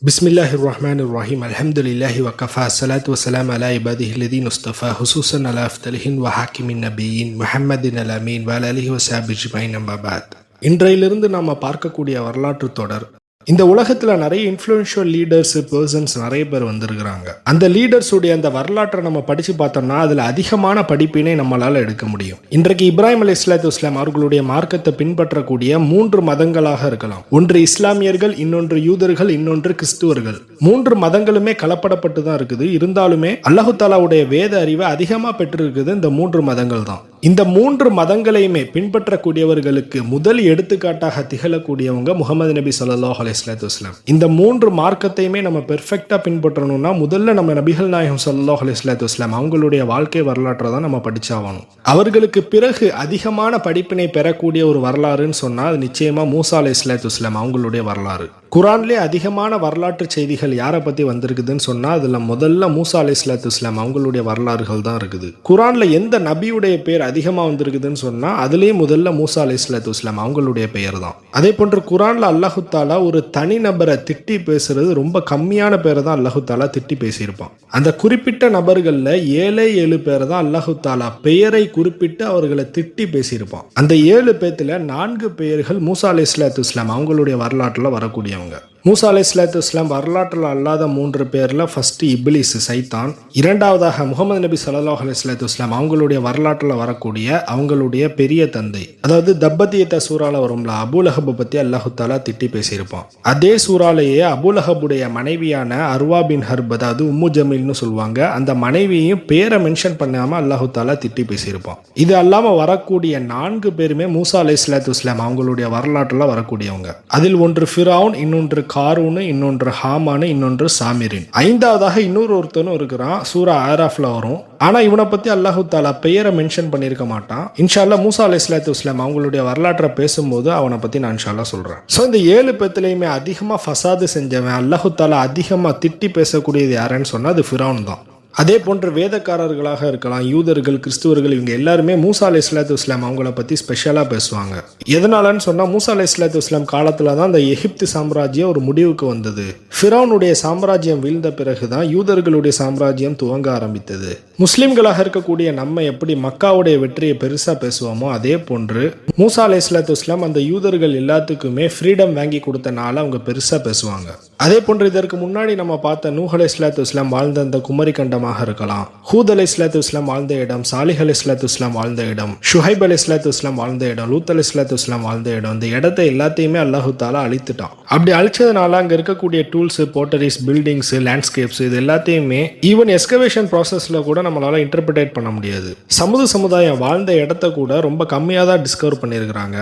பிஸ்மில்லாஹிர் ரஹ்மானிர் ரஹீம் அல்ஹம்துலில்லாஹி வகஃபா ஸலாத்து வஸ்ஸலாமு அலா இபாதிஹில்லதீன இஸ்தஃபா ஹுசூஸன் அலா அஃதலிஹின் வ ஹாக்கிமின் நபியின் முஹம்மதின் அல் அமீன் வ அலிஹி வஸஹ்பிஹி அஜ்மஈன் அம்மா பஅத். இன்றையிலிருந்து நாம் பார்க்கக்கூடிய வரலாற்று தொடர். இந்த உலகத்துல நிறைய இன்ஃப்ளூயன்ஷியல் லீடர்ஸ் பர்சன்ஸ் நிறைய பேர் வந்திருக்கிறாங்க. அந்த லீடர்ஸுடைய அந்த வரலாற்றை நம்ம படிச்சு பார்த்தோம்னா அதுல அதிகமான படிப்பினை நம்மளால எடுக்க முடியும். இன்றைக்கு இப்ராஹிம் அலைஹிஸ்ஸலாத்து வஸ்ஸலாம் அவர்களுடைய மார்க்கத்தை பின்பற்றக்கூடிய 3 மதங்களாக இருக்கலாம். ஒன்று இஸ்லாமியர்கள், இன்னொன்று யூதர்கள், இன்னொன்று கிறிஸ்துவர்கள். 3 மதங்களுமே கலப்படப்பட்டு தான் இருக்குது. இருந்தாலுமே அல்லாஹ் தஆலாவுடைய வேத அறிவை அதிகமா பெற்றிருக்குது இந்த 3 மதங்கள் தான். இந்த 3 மதங்களையுமே பின்பற்றக்கூடியவர்களுக்கு முதல் எடுத்துக்காட்டாக திகழக்கூடியவங்க முஹம்மது நபி ஸல்லல்லாஹு அலைஹி வஸல்லம். இந்த 3 மார்க்கத்தையுமே நம்ம பெர்ஃபெக்ட்டா பின்பற்றணும்னா முதல்ல நம்ம நபிகள் நாயகம் ஸல்லல்லாஹு அலைஹி வஸல்லம் அவங்களுடைய வாழ்க்கை வரலாற்றை தான் நம்ம படிச்சாகணும். அவர்களுக்கு பிறகு அதிகமான படிப்பினை பெறக்கூடிய ஒரு வரலாறுன்னு சொன்னா அது நிச்சயமா மூசா அலைஹிஸ்ஸலாம் அவங்களுடைய வரலாறு. குரான்லே அதிகமான வரலாற்று செய்திகள் யாரை பத்தி வந்திருக்குதுன்னு சொன்னா அதுல முதல்ல மூசா அலைஹிஸ்ஸலாம் அவங்களுடைய வரலாறுகள் தான் இருக்குது. குரான்ல எந்த நபியுடைய பேர் அதிகமா வந்திருக்குதுன்னு சொன்னா அதுலயே முதல்ல மூசா அலைஹிஸ்ஸலாம் அவங்களுடைய பெயர் தான். அதே போன்று குரான்ல அல்லாஹ் தஆலா ஒரு தனி நபரை திட்டி பேசுறது ரொம்ப கம்மியான பேரை தான் அல்லாஹ் தஆலா திட்டி பேசியிருப்பான். அந்த குறிப்பிட்ட நபர்கள்ல 7 பேரை தான் அல்லாஹ் தஆலா பெயரை குறிப்பிட்டு அவர்களை திட்டி பேசியிருப்பான். அந்த 7 பேத்துல 4 பெயர்கள் மூசா அலைஹிஸ்ஸலாம் அவங்களுடைய வரலாற்றுல வரக்கூடிய. மூசா அலைஹிஸ்ஸலாம் வரலாற்றில் அல்லாத 3 பேர்ல ஃபர்ஸ்ட் இப்லீஸ் சைத்தான், இரண்டாவதாக முஹம்மது நபி ஸல்லல்லாஹு அலைஹி வஸல்லம் அவங்களுடைய வரலாற்றில் வரக்கூடிய அவங்களுடைய பெரிய தந்தை, அதாவது தப்பத்தியத்த சூறால வரும்ல அபூலஹப் பத்தி அல்லாஹ் தஆலா திட்டி பேசியிருப்பான். அதே சூறாலேயே அபூலஹபுடைய மனைவியான அர்வா பின் ஹர்ப், அதாவது உம்மு ஜமீல்னு சொல்லுவாங்க, அந்த மனைவியையும் பேரை மென்ஷன் பண்ணாம அல்லாஹ் தஆலா திட்டி பேசியிருப்பான். இது அல்லாம வரக்கூடிய 4 பேருமே மூசா அலைஹிஸ்ஸலாம் அவங்களுடைய வரலாற்றில் வரக்கூடியவங்க. அதில் ஒன்று ஃபிரௌன், இன்னொன்று காரூனு, இன்னொன்று ஹாமானு, இன்னொன்று சாமிரின். 5வதாக இன்னொரு ஒருத்தனும் இருக்கிறான், சூரா ஆராஃப்ல வரும். ஆனா இவனை பத்தி அல்லாஹ் தஆலா பெயரை மென்ஷன் பண்ணியிருக்க மாட்டான். இன்ஷா அல்லாஹ் மூசா அலைஹிஸ்ஸலாம் அவங்களுடைய வரலாற்றை பேசும்போது அவனை பத்தி நான் இன்ஷா அல்லாஹ் சொல்றேன். ஸோ இந்த 7 பேத்துலையுமே அதிகமா ஃபசாது செஞ்சவன், அல்லாஹ் தஆலா அதிகமா திட்டி பேசக்கூடியது யாருன்னு சொன்னா அது ஃபிரௌன் தான். அதே போன்று வேதக்காரர்களாக இருக்கலாம், யூதர்கள், கிறிஸ்துவர்கள், இவங்க எல்லாருமே மூசா அலைஹிஸ்ஸலாம் அவங்கள பத்தி ஸ்பெஷலா பேசுவாங்க. எதனாலன்னு சொன்னா மூசா அலைஹிஸ்ஸலாம் காலத்துல தான் அந்த எகிப்து சாம்ராஜ்யம் ஒரு முடிவுக்கு வந்தது. ஃபிரௌனுடைய சாம்ராஜ்யம் வீழ்ந்த பிறகுதான் யூதர்களுடைய சாம்ராஜ்யம் துவங்க ஆரம்பித்தது. முஸ்லிம்களாக இருக்கக்கூடிய நம்ம எப்படி மக்காவுடைய வெற்றியை பெருசா பேசுவோமோ அதே போன்று மூசா அலைஹிஸ்ஸலாம் அந்த யூதர்கள் எல்லாத்துக்குமே ஃப்ரீடம் வாங்கி கொடுத்தனால அவங்க பெருசா பேசுவாங்க. அதே போன்று இதற்கு முன்னாடி நம்ம பார்த்த நூஹ் அலைஹிஸ்ஸலாம் வாழ்ந்த அந்த குமரி கண்டமாக இருக்கலாம், ஹூத் அலைஹிஸ்ஸலாம் வாழ்ந்த இடம், சாலிஹ் அலைஹிஸ்ஸலாம் வாழ்ந்த இடம், ஷுஹைப் அலைஹிஸ்ஸலாம் வாழ்ந்த இடம், லூத் அலைஹிஸ்ஸலாம் வாழ்ந்த இடம், இந்த இடத்தை எல்லாத்தையுமே அல்லாஹ் தஆலா அழித்துட்டான். அப்படி அழிச்சதுனால அங்க இருக்கக்கூடிய டூல்ஸ், போட்டரிஸ், பில்டிங்ஸ், லேண்ட்ஸ்கேப்ஸ், இது எல்லாத்தையுமே ஈவன் எஸ்கவேஷன் ப்ராசஸ்ல கூட நம்மளால இன்டர்பிரேட் பண்ண முடியாது. சமுதாயம் வாழ்ந்த இடத்த கூட ரொம்ப கம்மியாக தான் டிஸ்கவர் பண்ணியிருக்கிறாங்க.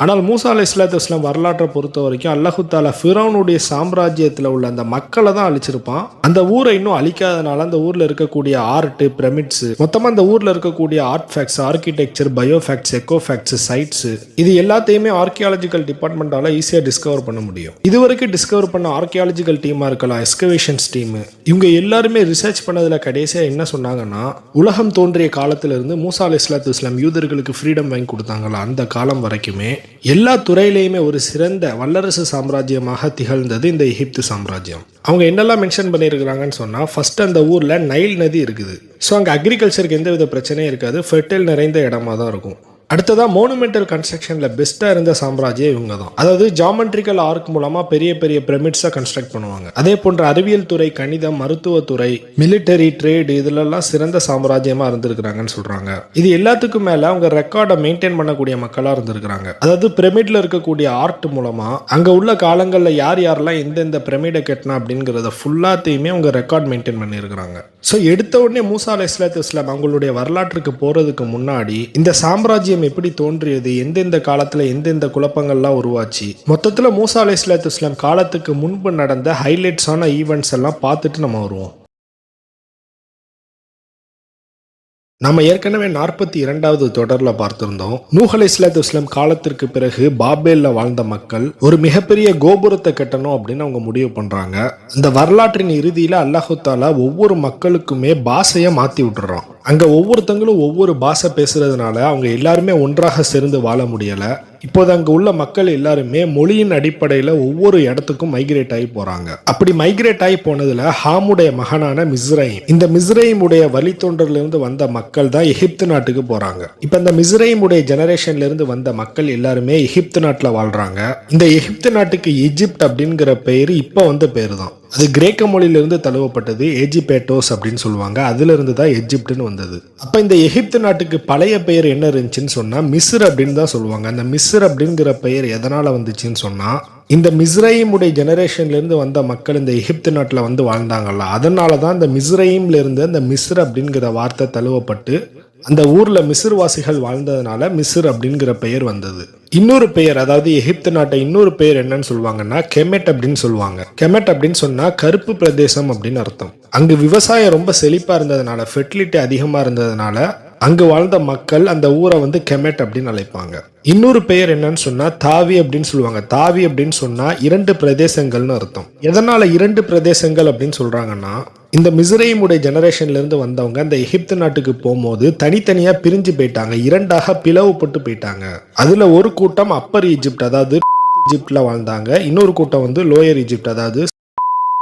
ஆனால் மூசா அலைஹிஸ்ஸலாம் வரலாற்றை பொறுத்த வரைக்கும் அல்லாஹ் தஆலா ஃபிரௌனுடைய சாம்ராஜ்யத்தில் உள்ள அந்த மக்களை தான் அழிச்சிருப்பான். அந்த ஊரை இன்னும் அழிக்காதனால அந்த ஊர்ல இருக்கக்கூடிய ஆர்ட், பிரமிட்ஸ், மொத்தமா அந்த ஊர்ல இருக்கக்கூடிய artefacts, architecture, biofacts, ecofacts, sites, இது எல்லாத்தையுமே ஆர்கியாலஜிக்கல் டிபார்ட்மெண்டால ஈஸியா டிஸ்கவர் பண்ண முடியும். இதுவரைக்கும் டிஸ்கவர் பண்ண ஆர்கியாலஜிக்கல் டீமா இருக்கலாம், எஸ்கவேஷன்ஸ் டீம், இவங்க எல்லாருமே ரிசர்ச் பண்ணதுல கடைசியா என்ன சொன்னாங்கன்னா, உலகம் தோன்றிய காலத்துல இருந்து மூசா அலைஹிஸ்ஸலாம் யூதர்களுக்கு ஃப்ரீடம் வாங்கி கொடுத்தாங்களா அந்த காலம் வரைக்குமே எல்லா துறையிலையுமே ஒரு சிறந்த வல்லரசு சாம்ராஜ்யமாக திகழ்ந்தது இந்த எகிப்து சாம்ராஜ்யம். அவங்க என்னெல்லாம் மென்ஷன் பண்ணியிருக்கிறாங்கன்னு சொன்னா, ஃபர்ஸ்ட் அந்த ஊர்ல நைல் நதி இருக்குது. ஸோ அங்கே அக்ரிகல்ச்சருக்கு எந்தவித பிரச்சனையும் இருக்காது, ஃபெர்டைல் நிறைந்த இடமா தான் இருக்கும். அடுத்ததா மோனுமெண்டல் கன்ஸ்ட்ரக்ஷன்ல பெஸ்டா இருந்த சாம்ராஜ்யம் இவங்க தான். அதாவது ஜாமெட்ரிக்கல் ஆர்க் மூலமா பெரிய பெரிய பிரமிட்ஸை கன்ஸ்ட்ரக்ட் பண்ணுவாங்க. அதே போன்ற அறிவியல் துறை, கணிதம், மருத்துவத்துறை, மிலிட்டரி, ட்ரேடு, இதுலெல்லாம் சிறந்த சாம்ராஜ்யமா இருந்திருக்கிறாங்கன்னு சொல்றாங்க. இது எல்லாத்துக்கும் மேல அவங்க ரெக்கார்டை மெயின்டைன் பண்ணக்கூடிய மக்களா இருந்திருக்கிறாங்க. அதாவது பிரமிட்ல இருக்கக்கூடிய ஆர்ட் மூலமா அங்க உள்ள காலங்கள்ல யார் யாரெல்லாம் எந்தெந்த பிரமிடை கட்டினா அப்படிங்கிறத ஃபுல்லாத்தையுமே அவங்க ரெக்கார்ட் மெயின்டைன் பண்ணியிருக்கிறாங்க. ஸோ எடுத்த உடனே மூசா அலைஹிஸ்ஸலாம் அவங்களுடைய வரலாற்றுக்கு போறதுக்கு முன்னாடி இந்த சாம்ராஜ்யம் எப்படி தோன்றியது, எந்தெந்த காலத்துல எந்தெந்த குழப்பங்கள்லாம் உருவாச்சு, மொத்தத்துல மூசா அலைஹிஸ்ஸலாம் காலத்துக்கு முன்பு நடந்த ஹைலைட்ஸான ஈவெண்ட்ஸ் எல்லாம் பார்த்துட்டு நம்ம வருவோம். நம்ம ஏற்கனவே 42வது தொடர்ல பார்த்திருந்தோம். நூஹ் அலைஹிஸ்ஸலாம் காலத்திற்கு பிறகு பாபேல்ல வாழ்ந்த மக்கள் ஒரு மிகப்பெரிய கோபுரத்தை கட்டணும் அப்படின்னு அவங்க முடிவு பண்றாங்க. இந்த வரலாற்றின் இறுதியில அல்லாஹ் தஆலா ஒவ்வொரு மக்களுக்குமே பாஷையை மாத்தி விட்டுறான். அங்க ஒவ்வொருத்தங்களும் ஒவ்வொரு பாஷை பேசுறதுனால அவங்க எல்லாருமே ஒன்றாக சேர்ந்து வாழ முடியல. இப்போது அங்கு உள்ள மக்கள் எல்லாருமே மொழியின் அடிப்படையில் ஒவ்வொரு இடத்துக்கும் மைக்ரேட் ஆகி போறாங்க. அப்படி மைக்ரேட் ஆகி போனதுல ஹாமுடைய மகனான மிஸ்ரைம், இந்த மிஸ்ரைமுடைய வழித்தொண்டரிலிருந்து வந்த மக்கள் தான் எகிப்து நாட்டுக்கு போறாங்க. இப்ப இந்த மிஸ்ரைமுடைய ஜெனரேஷன்ல இருந்து வந்த மக்கள் எல்லாருமே எகிப்து நாட்டுல வாழ்றாங்க. இந்த எகிப்து நாட்டுக்கு எஜிப்ட் அப்படிங்கிற பெயர் இப்ப வந்த பேரு தான். அது கிரேக்க மொழியிலிருந்து தழுவப்பட்டது. ஏஜிபேட்டோஸ் அப்படின்னு சொல்லுவாங்க. அதுல இருந்து தான் எஜிப்ட்னு வந்தது. அப்ப இந்த எகிப்து நாட்டுக்கு பழைய பெயர் என்ன இருந்துச்சுன்னு சொன்னா மிஸ்ர் அப்படின்னு தான் சொல்லுவாங்க. அந்த மிஸ்ர் அப்படிங்கிற பெயர் எதனால வந்துச்சுன்னு சொன்னா, இந்த மிஸ்ரைமுடைய ஜெனரேஷன்ல இருந்து வந்த மக்கள் இந்த எகிப்து நாட்டில் வந்து வாழ்ந்தாங்கல்ல, அதனால தான் இந்த மிஸ்ரைம்ல இருந்து அந்த மிஸ்ர் அப்படிங்கிற வார்த்தை தழுவப்பட்டு அந்த ஊர்ல மிஸ்ர்வாசிகள் வாழ்ந்ததுனால மிஸ்ர் அப்படிங்கிற பெயர் வந்தது. இன்னொரு பெயர், அதாவது எகிப்து நாட்டை இன்னொரு பெயர் என்னன்னு சொல்லுவாங்கன்னா கெமெட் அப்படின்னு சொல்லுவாங்க. கெமெட் அப்படின்னு சொன்னா கருப்பு பிரதேசம் அப்படின்னு அர்த்தம். அங்கு விவசாயம் ரொம்ப செழிப்பா இருந்ததுனால, ஃபெர்டிலிட்டி அதிகமா இருந்ததுனால அங்கு வாழ்ந்த மக்கள் அந்த ஊரை வந்து கெமெட் அப்படின்னு அழைப்பாங்க. இன்னொரு பெயர் என்னன்னு சொன்னா தாவி அப்படின்னு சொல்லுவாங்க. தாவி அப்படின்னு சொன்னா 2 பிரதேசங்கள்னு அர்த்தம். எதனால 2 பிரதேசங்கள் அப்படின்னு சொல்றாங்கன்னா, இந்த மிஸ்ரைமுடைய ஜெனரேஷன்ல இருந்து வந்தவங்க அந்த எகிப்து நாட்டுக்கு போகும்போது தனித்தனியா பிரிஞ்சு போயிட்டாங்க, 2ஆக பிளவுபட்டு போயிட்டாங்க. அதுல ஒரு கூட்டம் அப்பர் ஈஜிப்ட் அதாவது ஈஜிப்ட்ல வாழ்ந்தாங்க, இன்னொரு கூட்டம் வந்து லோயர் ஈஜிப்ட் அதாவது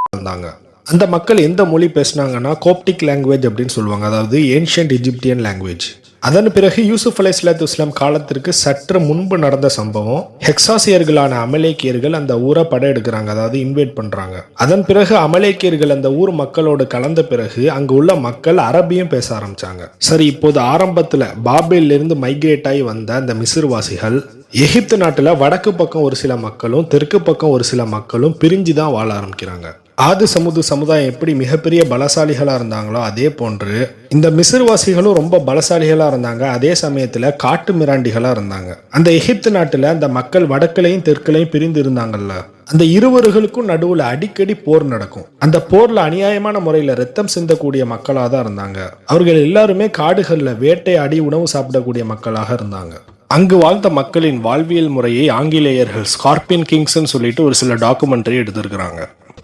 வாழ்ந்தாங்க. அந்த மக்கள் எந்த மொழி பேசினாங்கன்னா கோப்டிக் லாங்குவேஜ் அப்படின்னு சொல்லுவாங்க, அதாவது ஏன்ஷியன்ட் எஜிப்தியன் லாங்குவேஜ். அதன் பிறகு யூசுப் அலைஹிஸ்ஸலாத்து வஸ்ஸலாம் காலத்திற்கு சற்று முன்பு நடந்த சம்பவம், ஹெக்சாசியர்களான அமலேக்கியர்கள் அந்த ஊரை படையெடுக்கிறாங்க, அதாவது இன்வைட் பண்றாங்க. அதன் பிறகு அமலேக்கியர்கள் அந்த ஊர் மக்களோடு கலந்த பிறகு அங்கு உள்ள மக்கள் அரபியும் பேச ஆரம்பிச்சாங்க. சரி, இப்போது ஆரம்பத்துல பாபேல்ல இருந்து மைக்ரேட் ஆகி வந்த அந்த மிஸ்ர்வாசிகள் எகிப்து நாட்டுல வடக்கு பக்கம் ஒரு சில மக்களும் தெற்கு பக்கம் ஒரு சில மக்களும் பிரிஞ்சு தான் வாழ ஆரம்பிக்கிறாங்க. ஆது சமுதாயம் எப்படி மிகப்பெரிய பலசாலிகளா இருந்தாங்களோ அதே போன்று இந்த மிஸ்ர்வாசிகளும் ரொம்ப பலசாலிகளா இருந்தாங்க. அதே சமயத்துல காட்டு மிராண்டிகளா இருந்தாங்க. அந்த எகிப்து நாட்டுல அந்த மக்கள் வடக்குலையும் தெற்குலையும் பிரிந்து இருந்தாங்கல்ல, அந்த இருவர்களுக்கும் நடுவுல அடிக்கடி போர் நடக்கும். அந்த போர்ல அநியாயமான முறையில ரத்தம் சிந்தக்கூடிய மக்களா தான் இருந்தாங்க. அவர்கள் எல்லாருமே காடுகள்ல வேட்டையாடி உணவு சாப்பிடக்கூடிய மக்களாக இருந்தாங்க. அங்கு வாழ்ந்த மக்களின் வாழ்வியல் முறையை ஆங்கிலேயர்கள் ஸ்கார்பியன் கிங்ஸ்ன்னு சொல்லிட்டு ஒரு சில டாக்குமெண்ட்ரி எடுத்திருக்கிறாங்க.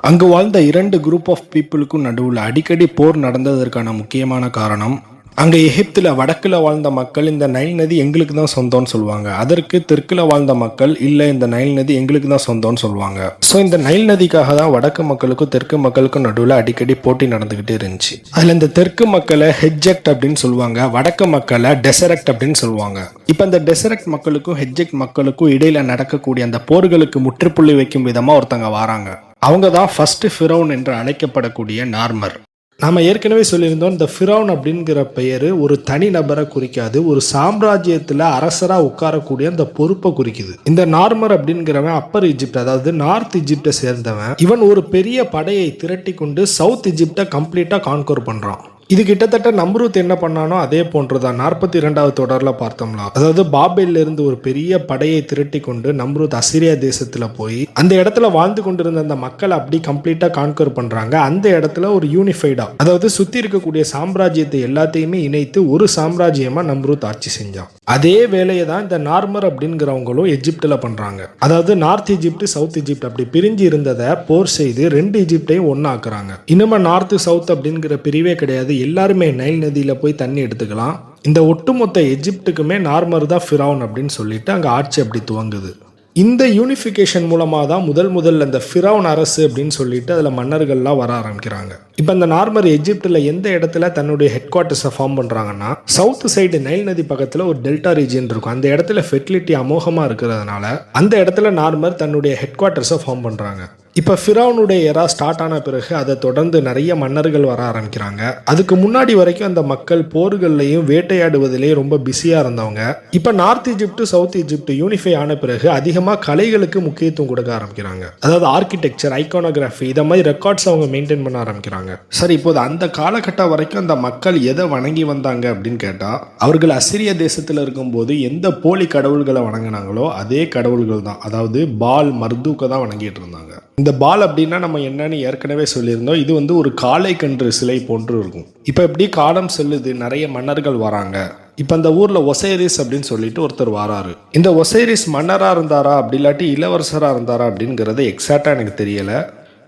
அங்கு வாழ்ந்த 2 குரூப் ஆஃப் பீப்புளுக்கும் நடுவில் அடிக்கடி போர் நடந்ததற்கான முக்கியமான காரணம், அங்கே எகிப்துல வடக்குல வாழ்ந்த மக்கள் இந்த நைல் நதி எங்களுக்கு தான் சொந்தம்னு சொல்லுவாங்க. அதற்கு தெற்குல வாழ்ந்த மக்கள் இல்ல இந்த நைல் நதி எங்களுக்கு தான் சொந்தம்னு சொல்லுவாங்க. ஸோ இந்த நைல் நதிக்காக தான் வடக்கு மக்களுக்கும் தெற்கு மக்களுக்கும் நடுவில் அடிக்கடி போட்டி நடந்துகிட்டே இருந்துச்சு. அதுல இந்த தெற்கு மக்களை ஹெட்ஜெக்ட் அப்படின்னு சொல்லுவாங்க, வடக்கு மக்களை டெசரக்ட் அப்படின்னு சொல்லுவாங்க. இப்ப இந்த டெசரக்ட் மக்களுக்கும் ஹெட்ஜெக்ட் மக்களுக்கும் இடையில நடக்கக்கூடிய அந்த போர்களுக்கு முற்றுப்புள்ளி வைக்கும் விதமா ஒருத்தங்க வராங்க. அவங்க தான் ஃபர்ஸ்ட் ஃபிரௌன் என்று அழைக்கப்படக்கூடிய நார்மர். நாம ஏற்கனவே சொல்லியிருந்தோம், இந்த ஃபிரௌன் அப்படிங்கிற பெயர் ஒரு தனி நபரை குறிக்காது, ஒரு சாம்ராஜ்யத்துல அரசரா உட்காரக்கூடிய அந்த பொறுப்பை குறிக்குது. இந்த நார்மர் அப்படிங்கிறவன் அப்பர் ஈஜிப்ட் அதாவது நார்த் ஈஜிப்டை சேர்ந்தவன். இவன் ஒரு பெரிய படையை திரட்டி கொண்டு சவுத் ஈஜிப்டை கம்ப்ளீட்டா கான்கோர் பண்றான். இது கிட்டத்தட்ட நம்ரூத் என்ன பண்ணானோ அதே போன்றுதான் 42வது தொடர்ல பார்த்தோம்னா, அதாவது பாபேல்ல இருந்து ஒரு பெரிய படையை திரட்டி கொண்டு நம்ரூத் அசிரியா தேசத்துல போய் அந்த இடத்துல வாழ்ந்து கொண்டிருந்த அந்த மக்களை அப்படி கம்ப்ளீட்டா கான்கர் பண்றாங்க. அந்த இடத்துல ஒரு யூனிஃபைடா, அதாவது சுத்தி இருக்கக்கூடிய சாம்ராஜ்யத்தை எல்லாத்தையுமே இணைத்து ஒரு சாம்ராஜ்யமா நம்ரூத் ஆட்சி செஞ்சான். அதே வேலையை தான் இந்த நார்மர் அப்படிங்கிறவங்களும் எஜிப்ட்ல பண்றாங்க. அதாவது நார்த் ஈஜிப்ட் சவுத் ஈஜிப்ட் அப்படி பிரிஞ்சு இருந்ததை போர் செய்து 2 ஈஜிப்டையும் ஒன்னாக்குறாங்க. இன்னுமா நார்த் சவுத் அப்படிங்கிற பிரிவே கிடையாது, எல்லாருமே நைல் நதியில போய் தண்ணி எடுத்துக்கலாம். இந்த ஒட்டுமொத்த எஜிப்டுக்குமே நார்மர் தான் ஃபிரௌன் அப்படின்னு சொல்லிட்டு அங்க ஆட்சி அப்படி துவங்குது. இந்த யூனிஃபிகேஷன் மூலமா தான் முதல்ல அந்த ஃபிரௌன் அரசு அப்படின்னு சொல்லிட்டு அதுல மன்னர்கள்லாம் வர ஆரம்பிக்கிறாங்க. இப்ப இந்த நார்மர் எஜிப்ட்ல எந்த இடத்துல தன்னுடைய ஹெட் குவார்ட்டர்ஸை ஃபார்ம் பண்றாங்கன்னா, சவுத் சைடு நைல் நதி பக்கத்துல ஒரு டெல்டா ரீஜன் இருக்கும். அந்த இடத்துல ஃபெர்டிலிட்டி அமோகமா இருக்கிறதுனால அந்த இடத்துல நார்மர் தன்னுடைய ஹெட் குவார்ட்டர்ஸை ஃபார்ம் பண்றாங்க. இப்போ ஃபிரௌனுடைய எரா ஸ்டார்ட் ஆன பிறகு அதை தொடர்ந்து நிறைய மன்னர்கள் வர ஆரம்பிக்கிறாங்க. அதுக்கு முன்னாடி வரைக்கும் அந்த மக்கள் போர்கள்லையும் வேட்டையாடுவதிலேயும் ரொம்ப பிஸியா இருந்தவங்க இப்போ north Egypt south Egypt unify ஆன பிறகு அதிகமாக கலைகளுக்கு முக்கியத்துவம் கொடுக்க ஆரம்பிக்கிறாங்க. அதாவது ஆர்கிடெக்சர், ஐகானோகிராஃபி, இதை மாதிரி ரெக்கார்ட்ஸ் அவங்க மெயின்டைன் பண்ண ஆரம்பிக்கிறாங்க. சரி, இப்போது அந்த காலகட்டம் வரைக்கும் அந்த மக்கள் எதை வணங்கி வந்தாங்க அப்படின்னு கேட்டா, அவர்கள் அசிரிய தேசத்தில் இருக்கும்போது எந்த போலி கடவுள்களை வணங்கினாங்களோ அதே கடவுள்கள் தான், அதாவது பால் மர்தூக்கை தான் வணங்கிட்டு இருந்தாங்க. இந்த பால் அப்படின்னா நம்ம என்னன்னு ஏற்கனவே சொல்லியிருந்தோம், இது வந்து ஒரு காளை கன்று சிலை போன்று இருக்கும். இப்போ எப்படி காலம் செல்லுது, நிறைய மன்னர்கள் வராங்க. இப்போ அந்த ஊர்ல ஒசைரிஸ் அப்படின்னு சொல்லிட்டு ஒருத்தர் வராரு. இந்த ஒசைரிஸ் மன்னரா இருந்தாரா அப்படி இல்லாட்டி இளவரசரா இருந்தாரா அப்படிங்கிறது எக்ஸாக்டா எனக்கு தெரியல.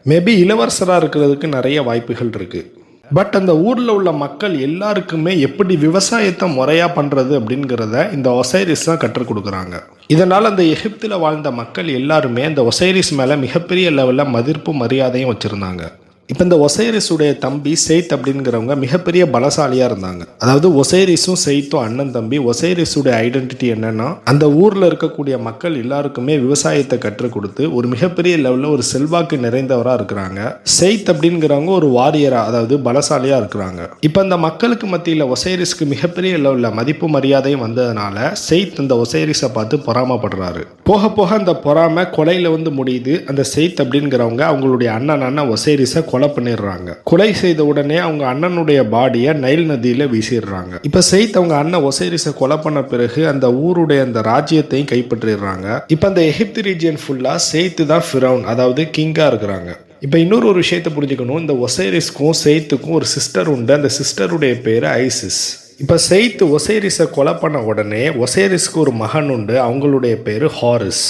மேபி இளவரசரா இருக்கிறதுக்கு நிறைய வாய்ப்புகள் இருக்கு. பட் அந்த ஊரில் உள்ள மக்கள் எல்லாருக்குமே எப்படி விவசாயத்தை முறையாக பண்ணுறது அப்படிங்கிறத இந்த ஒசைரிஸ் தான் கற்றுக் கொடுக்குறாங்க. இதனால் அந்த எகிப்தில் வாழ்ந்த மக்கள் எல்லாருமே அந்த ஒசைரிஸ் மேலே மிகப்பெரிய லெவலில் மதிப்பு மரியாதையும் வச்சுருந்தாங்க. இப்போ இந்த ஒசைரிஸுடைய தம்பி செயித் அப்படிங்கிறவங்க மிகப்பெரிய பலசாலியாக இருந்தாங்க. அதாவது ஒசைரிஸும் செயித்தும் அண்ணன் தம்பி. ஒசைரிஸுடைய ஐடென்டிட்டி என்னன்னா, அந்த ஊரில் இருக்கக்கூடிய மக்கள் எல்லாருக்குமே விவசாயத்தை கற்றுக் கொடுத்து ஒரு மிகப்பெரிய லெவலில் ஒரு செல்வாக்கு நிறைந்தவராக இருக்கிறாங்க. செயித் அப்படிங்கிறவங்க ஒரு வாரியராக, அதாவது பலசாலியாக இருக்கிறாங்க. இப்போ அந்த மக்களுக்கு மத்தியில் ஒசைரிஸ்க்கு மிகப்பெரிய லெவலில் மதிப்பு மரியாதையும் வந்ததுனால செயித் அந்த ஒசைரிஸை பார்த்து பொறாமப்படுறாரு. போக போக அந்த பொறாமை கொலையில் வந்து முடியுது. அந்த செயித் அப்படிங்கிறவங்க அவங்களுடைய அண்ணனான ஒசைரிஸை கொலை பண்ணிடுறாங்க. கொலை செய்த உடனே அவங்க அண்ணனுடைய பாடியை நைல் நதியில வீசிடுறாங்க. இப்ப செயித் அவங்க அண்ணன் ஒசைரிஸை கொலை பண்ண பிறகு அந்த ஊருடைய அந்த ராஜ்யத்தையும் கைப்பற்றிடுறாங்க. இப்ப அந்த எகிப்து ரீஜியன் ஃபுல்லா செயித் தான் ஃபிரௌன், அதாவது கிங்கா இருக்கிறாங்க. இப்போ இன்னொரு விஷயத்தை புரிஞ்சுக்கணும். இந்த ஒசைரிஸ்க்கும் செயித்துக்கும் ஒரு சிஸ்டர் உண்டு. அந்த சிஸ்டருடைய பேரு ஐசிஸ். இப்போ செயித் ஒசைரிஸை கொலை பண்ண உடனே ஒசைரிஸ்க்கு ஒரு மகன் உண்டு. அவங்களுடைய பேரு ஹாரிஸ்.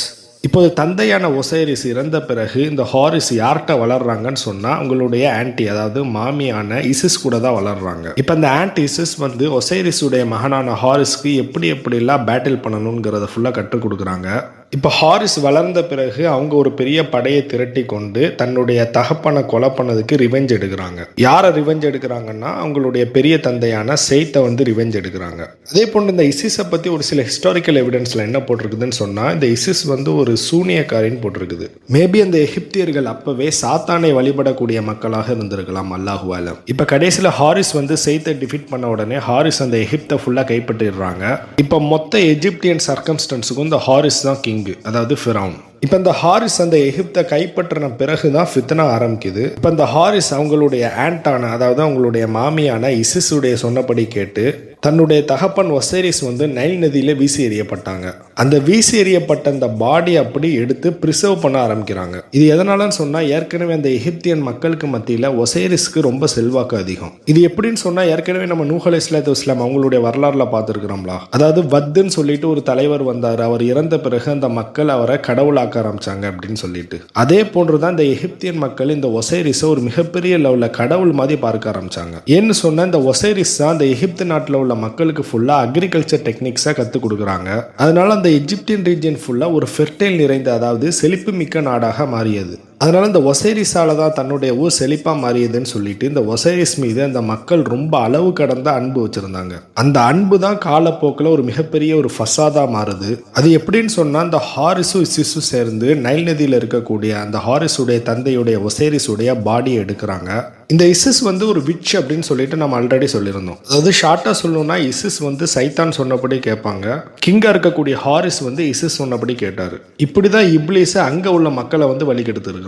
இப்போது தந்தையான ஒசைரிஸ் இறந்த பிறகு இந்த ஹாரிஸ் யார்கிட்ட வளர்றாங்கன்னு சொன்னால் அவங்களுடைய ஆன்டி, அதாவது மாமியான இசிஸ் கூட தான் வளர்றாங்க. இப்போ அந்த ஆன்டி இசிஸ் வந்து ஒசைரிஸுடைய மகனான ஹாரிஸ்க்கு எப்படிலாம் பேட்டில் பண்ணணுங்கிறத ஃபுல்லாக கற்றுக் கொடுக்குறாங்க. இப்போ ஹாரிஸ் வளர்ந்த பிறகு அவங்க ஒரு பெரிய படையை திரட்டி கொண்டு தன்னுடைய தகப்பனை கொலை பண்ணதுக்கு ரிவெஞ்ச் எடுக்கிறாங்க. யாரை ரிவெஞ்ச் எடுக்கிறாங்கன்னா அவங்களுடைய பெரிய தந்தையான செயித்தை வந்து ரிவெஞ்ச் எடுக்கிறாங்க. அதே போன்று இந்த இசிஸை பற்றி ஒரு சில ஹிஸ்டாரிக்கல் எவிடன்ஸில் என்ன போட்டிருக்குதுன்னு சொன்னால், இந்த இசிஸ் வந்து ஒரு சூனியக்காரின்னு போட்டிருக்குது. மேபி அந்த எகிப்தியர்கள் அப்பவே சாத்தானை வழிபடக்கூடிய மக்களாக இருந்திருக்கலாம், அல்லாஹு ஆலம். இப்போ கடைசியில் ஹாரிஸ் வந்து செயித்தை டிஃபீட் பண்ண உடனே ஹாரிஸ் அந்த எகிப்தை ஃபுல்லாக கைப்பற்றிடுறாங்க. இப்போ மொத்த எஜிப்தியன் சர்க்கம்ஸ்டன்ஸுக்கும் இந்த ஹாரிஸ் தான் கிங், அதாவது ஃபிரௌன். இப்போ இந்த ஹாரிஸ் அந்த எகிப்தை கைப்பற்றின பிறகுதான் ஃபித்னா ஆரம்பிக்குது. இப்போ இந்த ஹாரிஸ் அவங்களுடைய ஆண்டான, அதாவது அவங்களுடைய மாமியான இசிஸுடைய சொன்னபடி கேட்டு தன்னுடைய தகப்பன் ஒசைரிஸ் வந்து நைல் நதியில வீசி எறியப்பட்டாங்க. அந்த வீசி எறியப்பட்ட அந்த பாடி அப்படி எடுத்து பிரிசர்வ் பண்ண ஆரம்பிக்கிறாங்க. இது எதனாலன்னு சொன்னா, ஏற்கனவே அந்த எகிப்தியன் மக்களுக்கு மத்தியில் ஒசைரிஸ்க்கு ரொம்ப செல்வாக்கு அதிகம். இது எப்படின்னு சொன்னா, ஏற்கனவே நம்ம நூஹ் அலைஹிஸ்ஸலாத்து வஸ்ஸலாம் அவங்களுடைய வரலாறுல பார்த்துருக்கிறோம்ல. அதாவது வத்துன்னு சொல்லிட்டு ஒரு தலைவர் வந்தார். அவர் இறந்த பிறகு அந்த மக்கள் அவரை கடவுளாக்க ஆரம்பிச்சாங்க அப்படின்னு சொல்லிட்டு. அதே போன்றுதான் இந்த எகிப்தியன் மக்கள் இந்த ஒசைரிஸை ஒரு மிகப்பெரிய லெவலில் கடவுள் மாதிரி பார்க்க ஆரம்பிச்சாங்க. ஏன்னு சொன்னா, இந்த ஒசைரிஸ் தான் அந்த எகிப்து நாட்டில் உள்ள மக்களுக்கு ஃபுல்லா அக்ரிகல்ச்சர் டெக்னிக்ஸை கற்றுக் கொடுக்குறாங்க. அதனால அந்த எஜிப்தியன் ரீஜியன் ஃபுல்லா ஒரு ஃபெர்டைல் நிறைந்த, அதாவது செழிப்பு மிக்க நாடாக மாறியது. அதனால இந்த ஒசைரிஸால தான் தன்னுடைய ஊர் செழிப்பா மாறியதுன்னு சொல்லிட்டு இந்த ஒசைரிஸ் மீது அந்த மக்கள் ரொம்ப அளவு கடந்த அன்பு வச்சிருந்தாங்க. அந்த அன்பு தான் காலப்போக்கில் ஒரு மிகப்பெரிய ஒரு ஃபசாதா மாறுது. அது எப்படின்னு சொன்னா, இந்த ஹாரிஸும் இசிஸும் சேர்ந்து நைல் நதியில் இருக்கக்கூடிய அந்த ஹாரிஸுடைய தந்தையுடைய ஒசைரிஸுடைய பாடியை எடுக்கிறாங்க. இந்த இசிஸ் வந்து ஒரு விட்ச் அப்படின்னு சொல்லிட்டு நம்ம ஆல்ரெடி சொல்லியிருந்தோம். அதாவது ஷார்ட்டா சொல்லணும்னா, இசிஸ் வந்து சைத்தான் சொன்னபடி கேட்பாங்க. கிங்கா இருக்கக்கூடிய ஹாரிஸ் வந்து இசிஸ் சொன்னபடி கேட்டாரு. இப்படிதான் இப்லீஸ் அங்க உள்ள மக்களை வந்து வழிகெடுத்து இருக்கிறான்.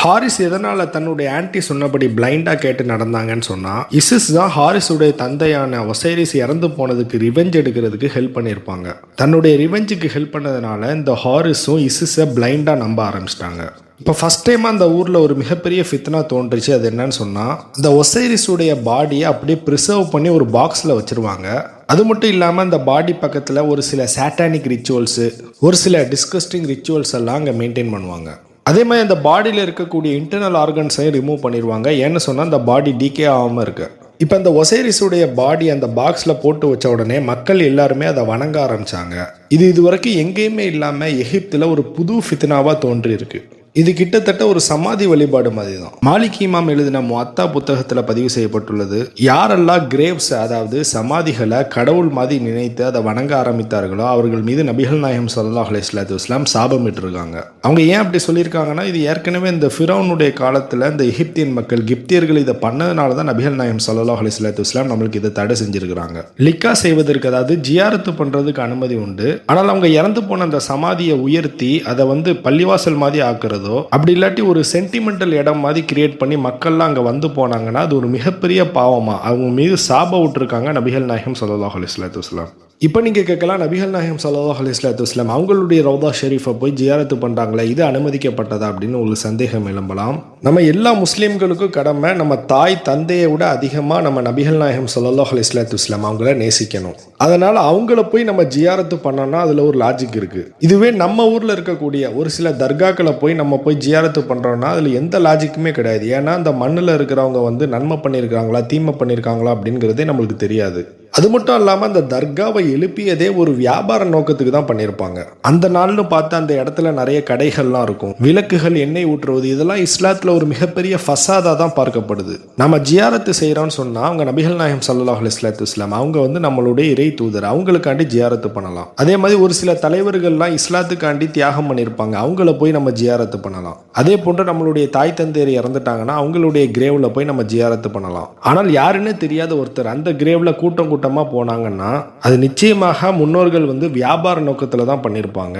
ஹாரிஸ் எதனால தன்னுடைய ஆன்டி சொன்னபடி பிளைண்டா கேட்டு நடந்தாங்கன்னு சொன்னா, இசிஸ் தான் ஹாரிஸுடைய தந்தையான ஒசைரிஸ் இறந்து போனதுக்கு ரிவெஞ்ச் எடுக்கிறதுக்கு ஹெல்ப் பண்ணியிருப்பாங்க. தன்னுடைய ரிவெஞ்சுக்கு ஹெல்ப் பண்ணதுனால இந்த ஹாரிஸும் இசிஸை பிளைண்டா நம்ப ஆரம்பிச்சிட்டாங்க. இப்போ ஃபர்ஸ்ட் டைம் அந்த ஊரில் ஒரு மிகப்பெரிய ஃபித்னா தோன்றுச்சு. அது என்னன்னு சொன்னால், இந்த ஒசைரிஸுடைய பாடியை அப்படியே ப்ரிசர்வ் பண்ணி ஒரு பாக்ஸில் வச்சுருவாங்க. அது மட்டும் இல்லாமல் அந்த பாடி பக்கத்தில் ஒரு சில சாட்டானிக் ரிச்சுவல்ஸு, ஒரு சில டிஸ்கஸ்டிங் ரிச்சுவல்ஸ் எல்லாம் அங்கே மெயின்டைன் பண்ணுவாங்க. அதே மாதிரி அந்த பாடியில் இருக்கக்கூடிய இன்டர்னல் ஆர்கன்ஸையும் ரிமூவ் பண்ணிடுவாங்க. ஏன்னு சொன்னால், அந்த பாடி டீகே ஆகாமல் இருக்கு. இப்போ அந்த ஒசைரிஸுடைய பாடி அந்த பாக்ஸில் போட்டு வச்ச உடனே மக்கள் எல்லாருமே அதை வணங்க ஆரம்பிச்சாங்க. இது வரைக்கும் எங்கேயுமே இல்லாமல் எகிப்தில் ஒரு புது ஃபித்னாவாக தோன்றி இருக்கு. இது கிட்டத்தட்ட ஒரு சமாதி வழிபாடு மாதிரி தான். மாலிக் இமாம் எழுதின முஅத்தா புத்தகத்தில் பதிவு செய்யப்பட்டுள்ளது. யாரெல்லாம் கிரேவ்ஸ், அதாவது சமாதிகளை கடவுள் மாதிரி நினைத்து அதை வணங்க ஆரம்பித்தார்களோ அவர்கள் மீது நபிகள் நாயகம் ஸல்லல்லாஹு அலைஹி வஸல்லம் சாபமிட்டிருக்காங்க. அவங்க ஏன் அப்படி சொல்லியிருக்காங்கன்னா, இது ஏற்கனவே இந்த ஃபிரௌனுடைய காலத்தில் இந்த எகிப்தியன் மக்கள், கிப்தியர்கள் இதை பண்ணதுனால தான் நபிகள் நாயகம் ஸல்லல்லாஹு அலைஹி வஸல்லம் நம்மளுக்கு இதை தடை செஞ்சிருக்கிறாங்க. லிக்கா செய்வதற்கு, அதாவது ஜியாரத்து பண்றதுக்கு அனுமதி உண்டு. ஆனால் அவங்க இறந்து போன அந்த சமாதியை உயர்த்தி அதை வந்து பள்ளிவாசல் மாதிரி ஆக்குறது, அப்படி இல்லாட்டி ஒரு சென்டிமெண்டல் இடம் மாதிரி கிரியேட் பண்ணி மக்கள்லாம் அங்கே வந்து போனாங்கன்னா அது ஒரு மிகப்பெரிய பாவமா அவங்க மீது சாப விட்டுருக்காங்க நபிகள் நாயகம் ஸல்லல்லாஹு அலைஹி வஸல்லம். இப்போ நீங்கள் கேட்கலாம், நபிகள் நாயகம் ஸல்லல்லாஹு அலைஹி வஸல்லம் அவங்களுடைய ரவுதா ஷெரீஃபை போய் ஜியாரத்து பண்ணுறாங்களே, இது அனுமதிக்கப்பட்டதா அப்படின்னு உங்களுக்கு சந்தேகம் எழும்பலாம். நம்ம எல்லா முஸ்லீம்களுக்கும் கடமை நம்ம தாய் தந்தையை விட அதிகமாக நம்ம நபிகள் நாயகம் ஸல்லல்லாஹு அலைஹி வஸல்லம் அவங்கள நேசிக்கணும். அதனால் அவங்கள போய் நம்ம ஜியாரத்து பண்ணோம்னா அதில் ஒரு லாஜிக் இருக்குது. இதுவே நம்ம ஊரில் இருக்கக்கூடிய ஒரு சில தர்காக்களை போய் நம்ம போய் ஜியாரத்து பண்ணுறோன்னா அதில் எந்த லாஜிக்குமே கிடையாது. ஏன்னா அந்த மண்ணில் இருக்கிறவங்க வந்து நன்மை பண்ணியிருக்காங்களா தீமை பண்ணியிருக்காங்களா அப்படிங்கிறதே நம்மளுக்கு தெரியாது. அது மட்டும் இல்லாமல் அந்த தர்காவை எழுப்பியதே ஒரு வியாபார நோக்கத்துக்கு தான் பண்ணியிருப்பாங்க. அந்த நாள்னு பார்த்து அந்த இடத்துல நிறைய கடைகள்லாம் இருக்கும், விளக்குகள், எண்ணெய் ஊற்றுவது, இதெல்லாம் இஸ்லாத்தில் ஒரு மிகப்பெரிய ஃபசாதாக தான் பார்க்கப்படுது. நம்ம ஜியாரத்து செய்கிறோன்னு சொன்னால் அவங்க நபிகள் நாயகம் ஸல்லல்லாஹு அலைஹி வஸல்லம் அவங்க வந்து நம்மளுடைய இறை தூதர், அவங்களுக்காண்டி ஜியாரத்து பண்ணலாம். அதே மாதிரி ஒரு சில தலைவர்கள்லாம் இஸ்லாத்துக்காண்டி தியாகம் பண்ணியிருப்பாங்க, அவங்கள போய் நம்ம ஜியாரத்து பண்ணலாம். அதே போன்று நம்மளுடைய தாய் தந்தையர் இறந்துட்டாங்கன்னா அவங்களுடைய கிரேவில் போய் நம்ம ஜியாரத்து பண்ணலாம். ஆனால் யாருன்னே தெரியாத ஒருத்தர் அந்த கிரேவில் கூட்டம் போனாங்கன்னா அது நிச்சயமாக முன்னோர்கள் வந்து வியாபார நோக்கத்தில் தான் பண்ணியிருப்பாங்க.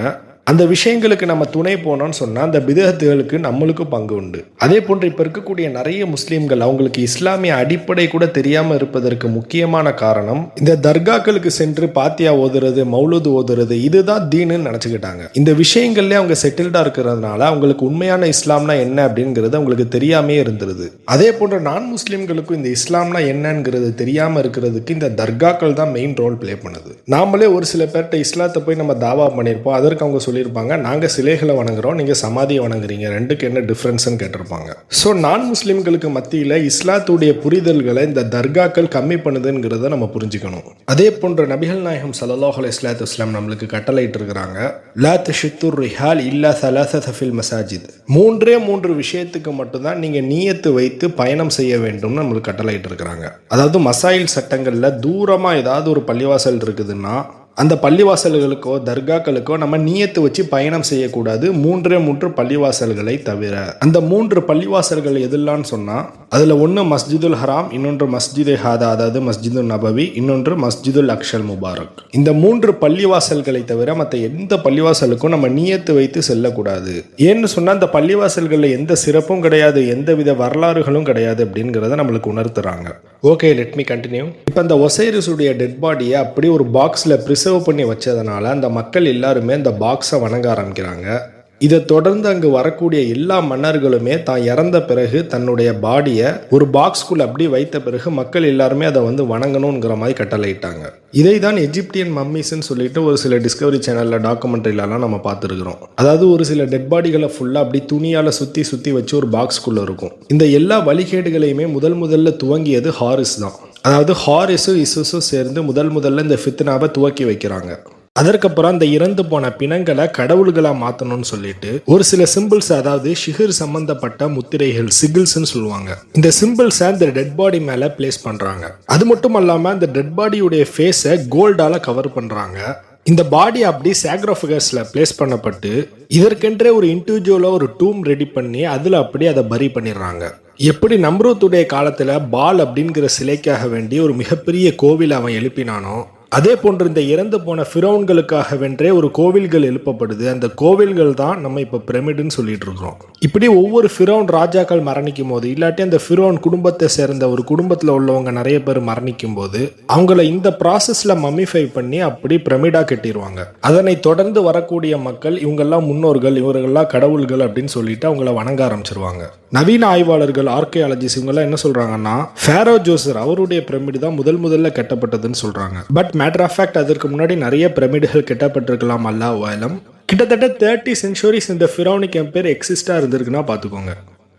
அந்த விஷயங்களுக்கு நம்ம துணை போனோம்னு சொன்னால் அந்த பிதஅத்துகளுக்கு நம்மளுக்கு பங்கு உண்டு. அதே போன்று இப்போ இருக்கக்கூடிய நிறைய முஸ்லீம்கள் அவங்களுக்கு இஸ்லாமிய அடிப்படை கூட தெரியாமல் இருப்பதற்கு முக்கியமான காரணம் இந்த தர்காக்களுக்கு சென்று பாத்தியா ஓதுறது, மௌலூது ஓதுறது, இதுதான் தீனுன்னு நினச்சிக்கிட்டாங்க. இந்த விஷயங்கள்லேயே அவங்க செட்டில்டாக இருக்கிறதுனால அவங்களுக்கு உண்மையான இஸ்லாம்னா என்ன அப்படிங்கிறது அவங்களுக்கு தெரியாமே இருந்துருது. அதே போன்ற நான் முஸ்லீம்களுக்கும் இந்த இஸ்லாம்னா என்னங்கிறது தெரியாமல் இருக்கிறதுக்கு இந்த தர்காக்கள் தான் மெயின் ரோல் பிளே பண்ணுது. நாமளே ஒரு சில பேர்கிட்ட இஸ்லாத்தை போய் நம்ம தாவா பண்ணியிருப்போம், அதற்கு அவங்க சொல்லியிருப்பாங்க, நாங்கள் சிலைகளை வணங்குறோம், நீங்கள் சமாதியை வணங்குறீங்க, ரெண்டுக்கு என்ன டிஃப்ரென்ஸ்ன்னு கேட்டிருப்பாங்க. ஸோ நான் முஸ்லீம்களுக்கு மத்தியில் இஸ்லாத்துடைய புரிதல்களை இந்த தர்காக்கள் கம்மி பண்ணுதுங்கிறத நம்ம புரிஞ்சுக்கணும். அதே போன்ற நபிகள் நாயகம் ஸல்லல்லாஹு அலைஹி வஸல்லம் நம்மளுக்கு கட்டளையிட்டு இருக்கிறாங்க, லா தஷித்துர் ரிஹால் இல்லா ஸலாஸத ஃபில் மசாஜித். மூன்று விஷயத்துக்கு மட்டும்தான் நீங்கள் நியத்து வைத்து பயணம் செய்ய வேண்டும்னு நம்மளுக்கு கட்டளையிட்டு இருக்கிறாங்க. அதாவது மசாயில் சட்டங்களில் தூரமாக ஏதாவது ஒரு பள்ளிவாசல் இருக்குதுன்னா அந்த பள்ளிவாசல்களுக்கோ தர்காக்களுக்கோ நம்ம நியத்து வச்சு பயணம் செய்யக்கூடாது, 3 பள்ளிவாசல்களை தவிர. அந்த 3 பள்ளிவாசல்கள் எதுலான்னு சொன்னால் அதில் ஒன்று மஸ்ஜிதுல் ஹராம், இன்னொன்று மஸ்ஜிதே ஹாதா அதாவது மஸ்ஜிதுல் நபவி, இன்னொன்று மஸ்ஜிதுல் அக்ஷல் முபாரக். இந்த 3 பள்ளிவாசல்களை தவிர மற்ற எந்த பள்ளிவாசலுக்கும் நம்ம நியத்து வைத்து செல்லக்கூடாது. ஏன்னு சொன்னால் அந்த பள்ளிவாசல்களில் எந்த சிறப்பும் கிடையாது, எந்தவித வரலாறுகளும் கிடையாது அப்படிங்கிறத நம்மளுக்கு உணர்த்துறாங்க. Okay, let me continue. இப்போ அந்த ஒசைரிஸுடைய டெட் பாடியை அப்படி ஒரு பாக்ஸில் ப்ரிசர்வ் பண்ணி வச்சதுனால அந்த மக்கள் எல்லாருமே அந்த பாக்ஸை வணங்க ஆரம்பிக்கிறாங்க. இதை தொடர்ந்து அங்கு வரக்கூடிய எல்லா மன்னர்களுமே தான் இறந்த பிறகு தன்னுடைய பாடியை ஒரு பாக்ஸ்குள்ள அப்படி வைத்த பிறகு மக்கள் எல்லாருமே அதை வந்து வணங்கணுங்கிற மாதிரி கட்டளையிட்டாங்க. இதை தான் எஜிப்டியன் மம்மிஸ்ன்னு சொல்லிட்டு ஒரு சில டிஸ்கவரி சேனலில் டாக்குமெண்ட்ரிலலாம் நம்ம பார்த்துருக்குறோம். அதாவது ஒரு சில டெட் பாடிகளை ஃபுல்லாக அப்படி துணியால் சுற்றி வச்சு ஒரு பாக்ஸ்குள்ளே இருக்கும். இந்த எல்லா வழிகேடுகளையுமே முதல்ல துவங்கியது ஹாரிஸ் தான். அதாவது ஹாரிஸும் இசுஸும் சேர்ந்து முதல்ல இந்த ஃபித்னாவை துவக்கி வைக்கிறாங்க. அதற்கப்புறம் அந்த இறந்து போன பிணங்களை கடவுள்களாக மாற்றணும்னு சொல்லிட்டு ஒரு சில சிம்பிள்ஸ், அதாவது ஷிஹர் சம்பந்தப்பட்ட முத்திரைகள், சிகில்ஸ்ன்னு சொல்லுவாங்க, இந்த சிம்பிள்ஸை அந்த டெட் பாடி மேலே பிளேஸ் பண்ணுறாங்க. அது மட்டும் இல்லாமல் அந்த டெட் பாடியுடைய ஃபேஸை கோல்டால் கவர் பண்ணுறாங்க. இந்த பாடி அப்படி சாக்ரோஃபகஸில் பிளேஸ் பண்ணப்பட்டு இதற்கென்றே ஒரு இண்டிவிஜுவலாக ஒரு டூம் ரெடி பண்ணி அதில் அப்படி அதை பரி பண்ணிடுறாங்க. எப்படி நம்ரூத்துடைய காலத்தில் பால் அப்படிங்கிற சிலைக்காக வேண்டி ஒரு மிகப்பெரிய கோவில் அவன் எழுப்பினானோ, அதே போன்று இந்த இறந்து போன ஃபிரௌன்களுக்காக வென்றே ஒரு கோவில்கள் எழுப்பப்படுது. அந்த கோவில்கள் தான் நம்ம இப்போ பிரமிடுன்னு சொல்லிட்டு இருக்கிறோம். இப்படி ஒவ்வொரு ஃபிரௌன் ராஜாக்கள் மரணிக்கும் போது, இல்லாட்டி அந்த ஃபிரௌன் குடும்பத்தை சேர்ந்த ஒரு குடும்பத்தில் உள்ளவங்க நிறைய பேர் மரணிக்கும் போது அவங்கள இந்த ப்ராசஸில் மம்மிஃபை பண்ணி அப்படி பிரமிடாக கட்டிடுவாங்க. அதனை தொடர்ந்து வரக்கூடிய மக்கள் இவங்கெல்லாம் முன்னோர்கள், இவர்கள்லாம் கடவுள்கள் அப்படின்னு சொல்லிட்டு அவங்கள வணங்க ஆரம்பிச்சிருவாங்க. நவீன ஆய்வாளர்கள், ஆர்கியாலஜிஸ்ட் இவங்கெல்லாம் என்ன சொல்றாங்கன்னா, ஃபேரோ ஜோசர் அவருடைய பிரமிடு தான் முதல்ல கட்டப்பட்டதுன்னு சொல்றாங்க. பட் மேட்டர் ஆஃப் ஃபேக்ட் அதற்கு முன்னாடி நிறைய பிரமிடுகள் கட்டப்பட்டிருக்கலாம். அல்லாஹ் ஆலம். கிட்டத்தட்ட 30 சென்ச்சுரிஸ் இந்த ஃபிரௌனிக் எம்பையர் எக்ஸிஸ்டாக இருந்திருக்குன்னா பார்த்துக்கோங்க.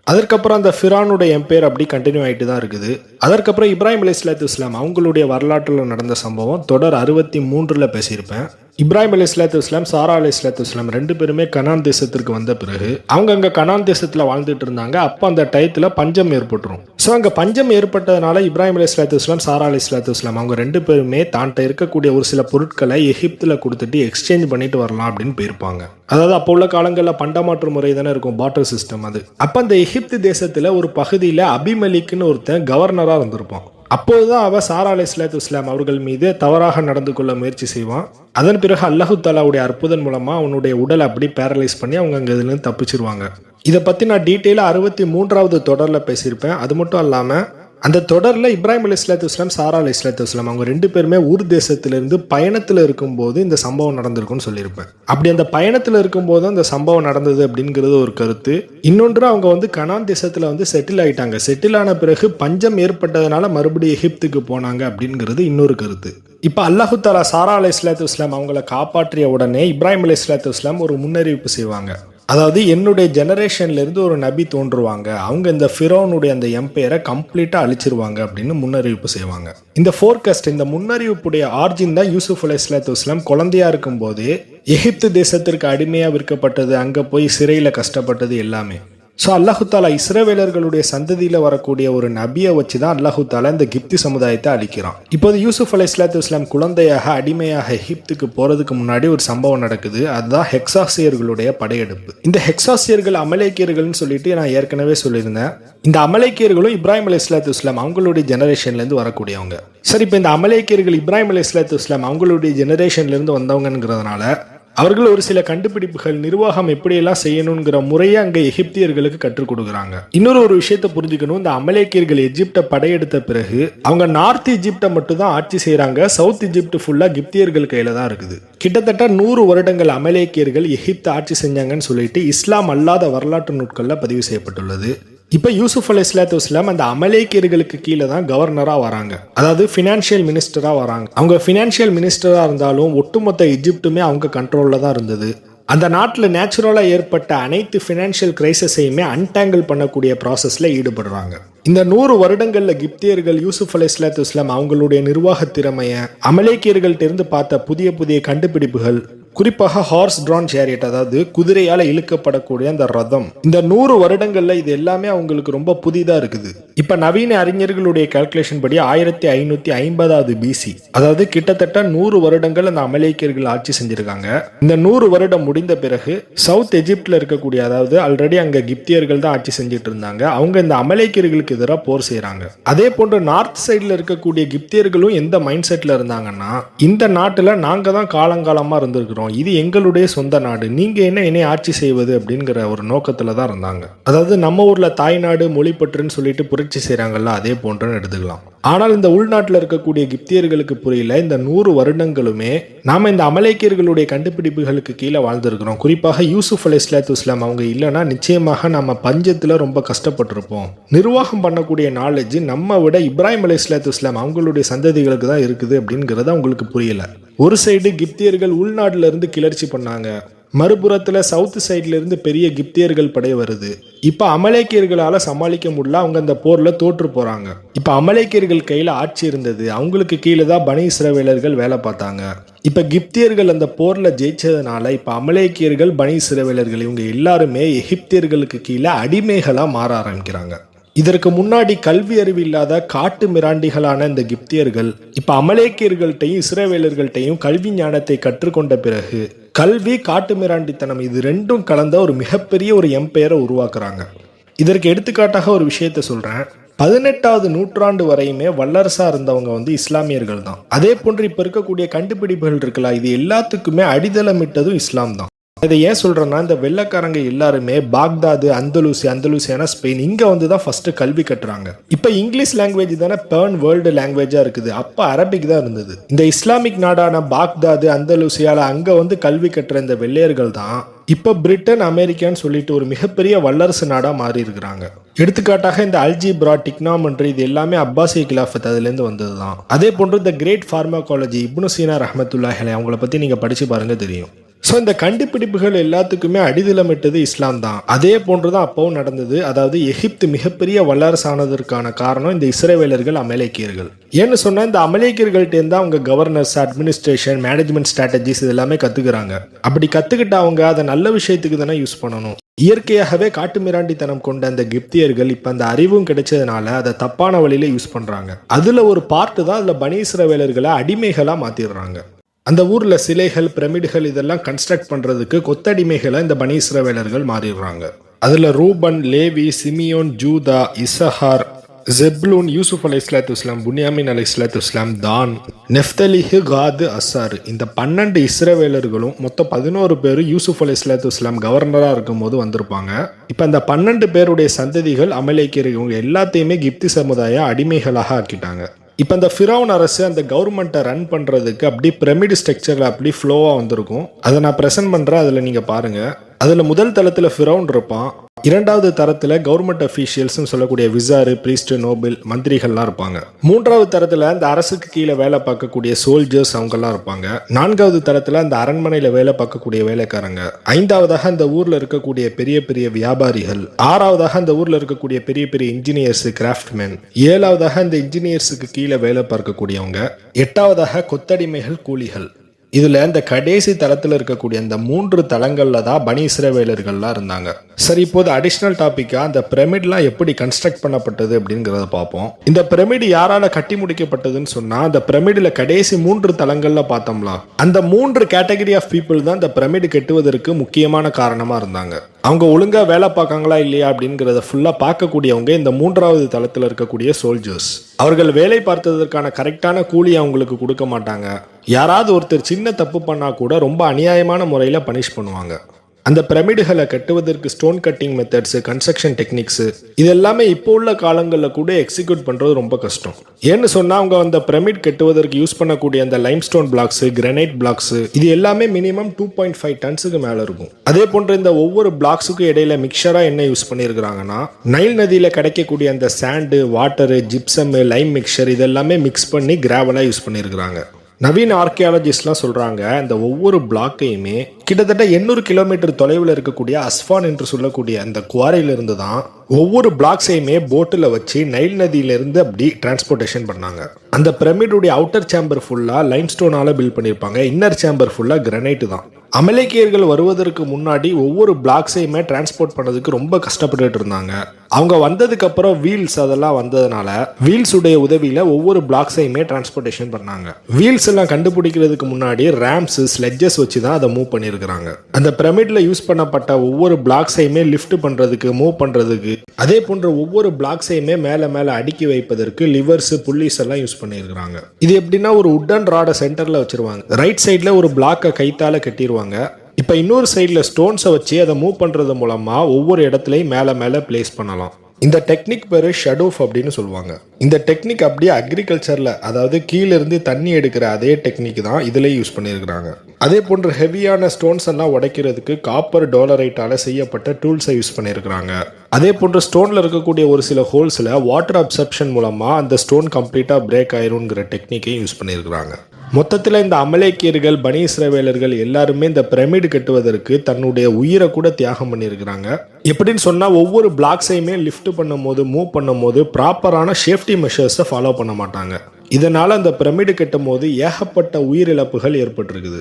அதற்கப்புறம் அந்த ஃபிரௌனுடைய எம்பையர் அப்படி கண்டினியூ ஆகிட்டு தான் இருக்குது. அதற்கப்புறம் இப்ராஹிம் அலைஹிஸ்ஸலாம் அவங்களுடைய வரலாற்றில் நடந்த சம்பவம் தொடர் 63 பேசியிருப்பேன். இப்ராஹிம் அலைஹிஸ்ஸலாம், சாரா அலைஹிஸ்ஸலாம் 2 பேருமே கனான் தேசத்திற்கு வந்த பிறகு அவங்க அங்கே கனான் தேசத்தில் வாழ்ந்துட்டு இருந்தாங்க. அப்போ அந்த டயத்தில் பஞ்சம் ஏற்பட்டுரும். ஸோ அங்கே பஞ்சம் ஏற்பட்டதுனால இப்ராஹிம் அலைஹிஸ்ஸலாம், சாரா அலைஹிஸ்ஸலாம் அவங்க 2 பேருமே தான்கிட்ட இருக்கக்கூடிய ஒரு சில பொருட்களை எகிப்தில் கொடுத்துட்டு எக்ஸ்சேஞ்ச் பண்ணிட்டு வரலாம் அப்படின்னு போயிருப்பாங்க. அதாவது அப்போ உள்ள காலங்களில் பண்டமாற்று முறை தானே இருக்கும், பாட்டர் சிஸ்டம். அது அப்போ அந்த எகிப்து தேசத்தில் ஒரு பகுதியில் அபிமலிக்னு ஒருத்தன் கவர்னராக இருந்திருப்பான். அப்போதுதான் அவ சாரா அலைஹிஸ்ஸலாம் அவர்கள் மீது தவறாக நடந்து கொள்ள முயற்சி செய்வான். அதன் பிறகு அல்லாஹு தாலாவுடைய அற்புதம் மூலமா அவனுடைய உடலை அப்படி பேரலைஸ் பண்ணி அவங்க அங்கே இதுலேருந்து தப்பிச்சிருவாங்க. இதை பற்றி நான் டீட்டெயிலாக 63வது தொடரில் பேசியிருப்பேன். அது மட்டும் இல்லாமல் அந்த தொடரில் இப்ராஹிம் அலைஹிஸ்ஸலாத்து வஸ்ஸலாம், சாரா அலைஹிஸ்ஸலாத்து வஸ்ஸலாம் அவங்க 2 பேருமே ஊர் தேசத்திலிருந்து பயணத்தில் இருக்கும்போது இந்த சம்பவம் நடந்திருக்கும்னு சொல்லியிருப்பேன். அப்படி அந்த பயணத்தில் இருக்கும்போது அந்த சம்பவம் நடந்தது அப்படிங்கிறது ஒரு கருத்து. இன்னொன்று, அவங்க கனான் தேசத்தில் செட்டில் ஆயிட்டாங்க. செட்டில் ஆன பிறகு பஞ்சம் ஏற்பட்டதுனால மறுபடியும் எகிப்துக்கு போனாங்க அப்படிங்கிறது இன்னொரு கருத்து. இப்போ அல்லாஹு தாலா சாரா அலைஹிஸ்ஸலாத்து வஸ்ஸலாம் அவங்கள காப்பாற்றிய உடனே இப்ராஹிம் அலைஹிஸ்ஸலாத்து வஸ்ஸலாம் ஒரு முன்னறிவிப்பு செய்வாங்க. அதாவது என்னுடைய ஜெனரேஷன்ல இருந்து ஒரு நபி தோன்றுவாங்க, அவங்க இந்த ஃபிரௌனுடைய அந்த எம்பையரை கம்ப்ளீட்டா அழிச்சிருவாங்க அப்படின்னு முன்னறிவிப்பு செய்வாங்க. இந்த ஃபோர்காஸ்ட், இந்த முன்னறிவிப்புடைய ஆர்ஜின் தான் யூசுப் அலைஹிஸ்ஸலாத்து வஸ்ஸலாம் குழந்தையா இருக்கும் போதே எகிப்து தேசத்திற்கு அடிமையா விற்கப்பட்டது, அங்க போய் சிறையில கஷ்டப்பட்டது எல்லாமே. ஸோ அல்லாஹு தாலா இஸ்ரவேலர்களுடைய சந்ததியில் வரக்கூடிய ஒரு நபியை வச்சு தான் அல்லாஹு தாலா இந்த கிப்தி சமுதாயத்தை அழிக்கிறான். இப்போது யூசுப் அலைஹிஸ்ஸலாத்து வஸ்ஸலாம் குழந்தையாக அடிமையாக எகிப்துக்கு போறதுக்கு முன்னாடி ஒரு சம்பவம் நடக்குது. அதுதான் ஹெக்சாசியர்களுடைய படையெடுப்பு. இந்த ஹெக்சாசியர்கள் அமலேக்கியர்கள்னு சொல்லிட்டு நான் ஏற்கனவே சொல்லியிருந்தேன். இந்த அமலேக்கியர்களும் இப்ராஹிம் அலைஹிஸ்ஸலாத்து வஸ்ஸலாம் அவங்களுடைய ஜெனரேஷன்லேருந்து வரக்கூடியவங்க. சரி, இப்போ இந்த அமலேக்கியர்கள் இப்ராஹிம் அலைஹிஸ்ஸலாத்து வஸ்ஸலாம் அவங்களுடைய ஜெனரேஷன்லேருந்து வந்தவங்கிறதுனால அவர்கள் ஒரு சில கண்டுபிடிப்புகள், நிர்வாகம் எப்படியெல்லாம் செய்யணுங்கிற முறையை அங்கே எகிப்தியர்களுக்கு கற்றுக் கொடுக்குறாங்க. இன்னொரு விஷயத்தை புரிஞ்சுக்கணும், இந்த அமலேக்கியர்கள் எஜிப்டை படையெடுத்த பிறகு அவங்க நார்த் எஜிப்டை மட்டும் தான் ஆட்சி செய்கிறாங்க. சவுத் எஜிப்ட் ஃபுல்லாக கிப்தியர்கள் கையில் தான் இருக்குது. கிட்டத்தட்ட 100 வருடங்கள் அமலேக்கியர்கள் எகிப்தை ஆட்சி செஞ்சாங்கன்னு சொல்லிட்டு இஸ்லாம் அல்லாத வரலாற்று நூட்களில் பதிவு செய்யப்பட்டுள்ளது. இப்போ யூசுப் அலைஹிஸ்ஸலாத்து வஸ்ஸலாம் அந்த அமலேக்கியர்களுக்கு கீழே தான் கவர்னராக வராங்க, அதாவது ஃபினான்ஷியல் மினிஸ்டராக வராங்க. அவங்க ஃபினான்ஷியல் மினிஸ்டராக இருந்தாலும் ஒட்டுமொத்த எஜிப்டுமே அவங்க கண்ட்ரோலில் தான் இருந்தது. அந்த நாட்டில் நேச்சுரலாக ஏற்பட்ட அனைத்து ஃபினான்ஷியல் கிரைசஸையுமே அன்டாங்கிள் பண்ணக்கூடிய ப்ராசஸில் ஈடுபடுறாங்க. இந்த 100 வருடங்களில் கிப்தியர்கள் யூசுப் அலைஹிஸ்ஸலாத்து வஸ்ஸலாம் அவங்களுடைய நிர்வாக திறமையை, அமலேக்கியர்கள்ட்ட இருந்து பார்த்த புதிய புதிய கண்டுபிடிப்புகள், குறிப்பாக ஹார்ஸ் ட்ரான் சேரியட், அதாவது குதிரையால இழுக்கப்படக்கூடிய அந்த ரதம், இந்த 100 வருடங்கள்ல இது எல்லாமே அவங்களுக்கு ரொம்ப புதிதா இருக்குது. இப்ப நவீன அறிஞர்களுடைய கால்குலேஷன் படி 1550 பிசி, அதாவது கிட்டத்தட்ட 100 வருடங்கள் அந்த அமலேக்கியர்கள் ஆட்சி செஞ்சிருக்காங்க. இந்த 100 வருடம் முடிந்த பிறகு சவுத் எஜிப்ட்ல இருக்கக்கூடிய, அதாவது ஆல்ரெடி அங்க கிப்தியர்கள் தான் ஆட்சி செஞ்சுட்டு இருந்தாங்க, அவங்க இந்த அமலேக்கியர்களுக்கு எதிராக போர் செய்யறாங்க. அதே போன்று நார்த் சைட்ல இருக்கக்கூடிய கிப்தியர்களும் எந்த மைண்ட் செட்ல இருந்தாங்கன்னா, இந்த நாட்டுல நாங்க தான் காலங்காலமா இருந்திருக்கிறோம், இது எங்களுடைய சொந்த நாடு, நீங்க என்னை ஆட்சி செய்வது அப்படிங்கிற ஒரு நோக்கத்துல தான் இருந்தாங்க. அதாவது நம்ம ஊர்ல தாய்நாடு மொழிப்பற்றுன்னு சொல்லிட்டு புரட்சி செய்யறாங்கல்ல, அதே போன்றுன்னு எடுத்துக்கலாம். ஆனால் இந்த உள்நாட்டில் இருக்கக்கூடிய கிப்தியர்களுக்கு புரியல, இந்த 100 வருடங்களுமே நாம இந்த அமலேக்கியர்களுடைய கண்டுபிடிப்புகளுக்கு கீழே வாழ்ந்திருக்கிறோம். குறிப்பாக யூசுப் அலைஹிஸ்ஸலாத்து வஸ்ஸலாம் அவங்க இல்லைன்னா நிச்சயமாக நம்ம பஞ்சத்துல ரொம்ப கஷ்டப்பட்டிருப்போம். நிர்வாகம் பண்ணக்கூடிய நாலேஜ் நம்ம விட இப்ராஹிம் அலைஹிஸ்ஸலாத்து வஸ்ஸலாம் அவங்களுடைய சந்ததிகளுக்கு தான் இருக்குது அப்படிங்கிறது அவங்களுக்கு புரியல. ஒரு சைடு கிப்தியர்கள் உள்நாட்டுல இருந்து கிளர்ச்சி பண்ணாங்க, மறுபுறத்துல சவுத் சைட்ல இருந்து பெரிய கிப்தியர்கள் படை வருது. இப்ப அமலேக்கியர்களால சமாளிக்க முடியல, அவங்க அந்த போர்ல தோற்று போறாங்க. இப்ப அமலேக்கியர்கள் கையில ஆட்சி இருந்தது, அவங்களுக்கு கீழே தான் பனி இஸ்ரவேலர்கள் வேலை பார்த்தாங்க. இப்ப கிப்தியர்கள் அந்த போர்ல ஜெயிச்சதுனால இப்ப அமலேக்கியர்கள், பனி இஸ்ரவேலர்கள் இவங்க எல்லாருமே எகிப்தியர்களுக்கு கீழே அடிமைகளா மாற ஆரம்பிக்கிறாங்க. இதற்கு முன்னாடி கல்வி அறிவு இல்லாத காட்டு மிராண்டிகளான இந்த கிப்தியர்கள் இப்ப அமலேக்கியர்கள்ட்டையும் இஸ்ரவேலர்கள்ட்டையும் கல்வி ஞானத்தை கற்றுக்கொண்ட பிறகு கல்வி, காட்டு மிராண்டித்தனம் இது ரெண்டும் கலந்த ஒரு மிகப்பெரிய ஒரு எம்பையரை உருவாக்குறாங்க. இதற்கு எடுத்துக்காட்டாக ஒரு விஷயத்த சொல்றேன். 18வது நூற்றாண்டு வரையுமே வல்லரசா இருந்தவங்க இஸ்லாமியர்கள் தான். அதே போன்று இப்ப இருக்கக்கூடிய கண்டுபிடிப்புகள் இருக்கலாம், இது எல்லாத்துக்குமே அடித்தளமிட்டதும் இஸ்லாம் தான். இதை ஏன் சொல்றேன்னா, இந்த வெள்ளக்காரங்க எல்லாருமே பாக்தாது, அந்தலூசியானா ஸ்பெயின், இங்க தான் ஃபர்ஸ்ட் கல்வி கட்டுறாங்க. இப்ப இங்கிலீஷ் லாங்குவேஜ் தானே பேர்ன் வேர்ல்டு லாங்குவேஜா இருக்குது, அப்ப அரபிக் தான் இருந்தது. இந்த இஸ்லாமிக் நாடான பாக்தாது, அந்தலூசியால அங்க கல்வி கட்டுற இந்த வெள்ளையர்கள் தான் இப்ப பிரிட்டன், அமெரிக்கான்னு சொல்லிட்டு ஒரு மிகப்பெரிய வல்லரசு நாடா மாறி இருக்கிறாங்க. எடுத்துக்காட்டாக இந்த அல்ஜிப்ரா, டிக்னாமெட்ரி இது எல்லாமே அப்பாசிய கிலாஃபத் அதுல இருந்து வந்ததுதான். அதே போன்று இந்த கிரேட் ஃபார்மகாலஜி, இப்னு சீனா ரஹ்மத்துல்லாஹி அலைஹி அவங்கள பத்தி நீங்க படிச்சு பாருங்க, தெரியும். ஸோ இந்த கண்டுபிடிப்புகள் எல்லாத்துக்குமே அடித்தளமிட்டது இஸ்லாம் தான். அதே போன்றுதான் அப்பவும் நடந்தது. அதாவது எகிப்து மிகப்பெரிய வல்லரசானதற்கான காரணம் இந்த இஸ்ரவேலர்கள், அமலேக்கியர்கள். ஏன்னு சொன்னா, இந்த அமலேக்கியர்கள்ட்ட இருந்தா அவங்க கவர்னர்ஸ், அட்மினிஸ்ட்ரேஷன், மேனேஜ்மெண்ட் ஸ்ட்ராட்டஜிஸ் இது எல்லாமே கத்துக்கிறாங்க. அப்படி கத்துக்கிட்டு அவங்க அதை நல்ல விஷயத்துக்கு தானே யூஸ் பண்ணணும். இயற்கையாகவே காட்டு மிராண்டித்தனம் கொண்ட அந்த கிப்தியர்கள் இப்ப அந்த அறிவும் கிடைச்சதுனால அதை தப்பான வழியில யூஸ் பண்றாங்க. அதுல ஒரு பார்ட்டு தான் அதுல பனி இஸ்ரவேலர்களை அடிமைகளா மாத்திடுறாங்க. அந்த ஊர்ல சிலைகள், பிரமிடுகள் இதெல்லாம் கன்ஸ்ட்ரக்ட் பண்றதுக்கு கொத்தடிமைகளை இந்த பனி இஸ்ரவேலர்கள் மாறிடுறாங்க. அதுல ரூபன், லேவி, சிமியோன், ஜூதா, இசஹார், ஜெப்லூன், யூசுப் அலைஹிஸ்ஸலாத்து வஸ்ஸலாம், புன்யாமின் அலைஹிஸ்ஸலாத்து வஸ்ஸலாம், தான், நெஃப்தலிஹு, காது, அஸ்ஸார், இந்த 12 இஸ்ரவேலர்களும் மொத்தம் 11 பேர் யூசுப் அலைஹிஸ்ஸலாத்து வஸ்ஸலாம் கவர்னராக இருக்கும் போது வந்திருப்பாங்க. இப்போ அந்த 12 பேருடைய சந்ததிகள் அமலேக்கியர்கள் இவங்க எல்லாத்தையுமே கிப்தி சமுதாய அடிமைகளாக ஆக்கிட்டாங்க. இப்போ அந்த ஃபிரௌன் அரசு அந்த கவர்மெண்ட்டை ரன் பண்ணுறதுக்கு அப்படி பிரமிடு ஸ்ட்ரக்சரில் அப்படி ஃப்ளோவாக வந்திருக்கும். அதை நான் ப்ரெசென்ட் பண்ணுறேன், அதில் நீங்கள் பாருங்கள். அதில் முதல் தளத்தில் ஃபிரௌன் இருப்பான். இரண்டாவது தரத்தில் கவர்மெண்ட் அஃபீஷியல்ஸ்னு சொல்லக்கூடிய விசாரு, பிரீஸ்ட், நோபல், மந்திரிகள்லாம் இருப்பாங்க. மூன்றாவது தரத்தில் அந்த அரசுக்கு கீழே வேலை பார்க்கக்கூடிய சோல்ஜர்ஸ் அவங்கெல்லாம் இருப்பாங்க. நான்காவது தரத்தில் அந்த அரண்மனையில் வேலை பார்க்கக்கூடிய வேலைக்காரங்க. ஐந்தாவதாக அந்த ஊரில் இருக்கக்கூடிய பெரிய பெரிய வியாபாரிகள். ஆறாவதாக அந்த ஊரில் இருக்கக்கூடிய பெரிய பெரிய இன்ஜினியர்ஸ், கிராஃப்ட்மேன். ஏழாவதாக அந்த இன்ஜினியர்ஸுக்கு கீழே வேலை பார்க்கக்கூடியவங்க. எட்டாவதாக கொத்தடிமைகள், கூலிகள். இதுல இந்த கடைசி தளத்தில் இருக்கக்கூடிய அந்த 3 தளங்கள்ல தான் பனி இஸ்ரவேலர்கள்லாம் இருந்தாங்க. சரி, இப்போது அடிஷனல் டாபிக்கா அந்த பிரமிட்லாம் எப்படி கன்ஸ்ட்ரக்ட் பண்ணப்பட்டது அப்படிங்கிறத பார்ப்போம். இந்த பிரமிடு யாரால கட்டி முடிக்கப்பட்டதுன்னு சொன்னா, அந்த பிரமிடுல கடைசி 3 தளங்கள்ல பார்த்தோம்ல, அந்த 3 கேட்டகரி ஆஃப் பீப்புள் தான் இந்த பிரமிடு கட்டுவதற்கு முக்கியமான காரணமா இருந்தாங்க. அவங்க ஒழுங்கா வேலை பார்க்காங்களா இல்லையா அப்படிங்கிறத ஃபுல்லா பார்க்கக்கூடியவங்க இந்த 3வது தளத்தில் இருக்கக்கூடிய சோல்ஜர்ஸ். அவர்கள் வேலை பார்த்ததற்கான கரெக்டான கூலி அவங்களுக்கு கொடுக்க மாட்டாங்க. யாராவது ஒருத்தர் சின்ன தப்பு பண்ணா கூட ரொம்ப அநியாயமான முறையில் பனிஷ் பண்ணுவாங்க. அந்த பிரமிடுகளை கட்டுவதற்கு stone cutting methods, construction techniques இது எல்லாமே இப்போ உள்ள காலங்களில் கூட எக்ஸிக்யூட் பண்ணுறது ரொம்ப கஷ்டம். ஏன்னு சொன்னால் அவங்க அந்த பிரமிட் கட்டுவதற்கு யூஸ் பண்ணக்கூடிய அந்த limestone blocks, granite blocks இது எல்லாமே மினிமம் 2.5 டன்ஸுக்கு மேலே இருக்கும். அதே போன்ற இந்த ஒவ்வொரு பிளாக்ஸுக்கும் இடையில மிக்சராக என்ன யூஸ் பண்ணியிருக்கிறாங்கன்னா, நைல் நதியில் கிடைக்கக்கூடிய அந்த sand, water, gypsum, lime mixture இதெல்லாமே மிக்ஸ் பண்ணி கிராவலாக யூஸ் பண்ணியிருக்கிறாங்க. நவீன ஆர்கியாலஜிஸ்ட்லாம் சொல்கிறாங்க, இந்த ஒவ்வொரு பிளாக்கையுமே கிட்டத்தட்ட 800 கிலோமீட்டர் தொலைவில் இருக்கக்கூடிய அஸ்ஃபான் என்று சொல்லக்கூடிய அந்த குவாரியிலிருந்து தான் ஒவ்வொரு பிளாக்ஸையுமே போட்டில் வச்சு நைல் நதியிலிருந்து அப்படி டிரான்ஸ்போர்ட்டேஷன் பண்ணாங்க. அந்த பிரமிடுடைய அவுட்டர் சேம்பர் ஃபுல்லாக லைம் ஸ்டோனால பில்ட் பண்ணியிருப்பாங்க. இன்னர் சேம்பர் ஃபுல்லாக கிரானைட்டு தான். அமலேக்கியர்கள் வருவதற்கு முன்னாடி ஒவ்வொரு பிளாக்ஸையுமே டிரான்ஸ்போர்ட் பண்ணதுக்கு ரொம்ப கஷ்டப்பட்டுட்டு இருந்தாங்க. அவங்க வந்ததுக்கு அப்புறம் வீல்ஸ் அதெல்லாம் வந்ததுனால வீல்ஸ் உடைய உதவியில ஒவ்வொரு பிளாக்ஸையுமே டிரான்ஸ்போர்ட்டேஷன் பண்ணாங்க. வீல்ஸ் எல்லாம் கண்டுபிடிக்கிறதுக்கு முன்னாடி ரேம்ஸ், ஸ்லெட்ஜஸ் வச்சு தான் அதை மூவ் பண்ணியிருக்கிறாங்க. அந்த பிரமிட்ல யூஸ் பண்ணப்பட்ட ஒவ்வொரு பிளாக்ஸையுமே லிஃப்ட் பண்றதுக்கு, மூவ் பண்றதுக்கு, அதே போன்ற ஒவ்வொரு பிளாக்ஸையுமே மேல மேல அடுக்கி வைப்பதற்கு லிவர்ஸ், புல்லிஸ் எல்லாம் யூஸ் பண்ணியிருக்கிறாங்க. இது எப்படின்னா ஒரு உட்டன் ராட சென்டர்ல வச்சிருவாங்க. ரைட் சைட்ல ஒரு பிளாக்கை கைத்தால கட்டிடுவாங்க. இப்போ இன்னொரு சைடில் ஸ்டோன்ஸை வச்சு அதை மூவ் பண்ணுறது மூலமாக ஒவ்வொரு இடத்துலையும் மேலே மேலே பிளேஸ் பண்ணலாம். இந்த டெக்னிக் பேர் ஷடோஃப் அப்படின்னு சொல்லுவாங்க. இந்த டெக்னிக் அப்படியே அக்ரிகல்ச்சரில், அதாவது கீழிருந்து தண்ணி எடுக்கிற அதே டெக்னிக் தான் இதுலேயும் யூஸ் பண்ணியிருக்கிறாங்க. அதே போன்ற ஹெவியான ஸ்டோன்ஸ் எல்லாம் உடைக்கிறதுக்கு காப்பர் டோலரைட்டால் செய்யப்பட்ட டூல்ஸை யூஸ் பண்ணியிருக்கிறாங்க. அதே போன்ற ஸ்டோனில் இருக்கக்கூடிய ஒரு சில ஹோல்ஸில் வாட்டர் அப்சர்ப்ஷன் மூலமாக அந்த ஸ்டோன் கம்ப்ளீட்டாக பிரேக் ஆயிருங்கிற டெக்னிக்கையும் யூஸ் பண்ணியிருக்கிறாங்க. மொத்தத்தில் இந்த அமலேக்கியர்கள், பனி இஸ்ரவேலர்கள் எல்லாருமே இந்த பிரமிடு கட்டுவதற்கு தன்னுடைய உயிரை கூட தியாகம் பண்ணியிருக்கிறாங்க. எப்படின்னு சொன்னால், ஒவ்வொரு பிளாக்ஸையுமே லிஃப்ட் பண்ணும் போது, மூவ் பண்ணும் போது ப்ராப்பரான சேஃப்டி மெஷர்ஸை ஃபாலோ பண்ண மாட்டாங்க. இதனால் அந்த பிரமிடு கட்டும் போது ஏகப்பட்ட உயிரிழப்புகள் ஏற்பட்டிருக்குது.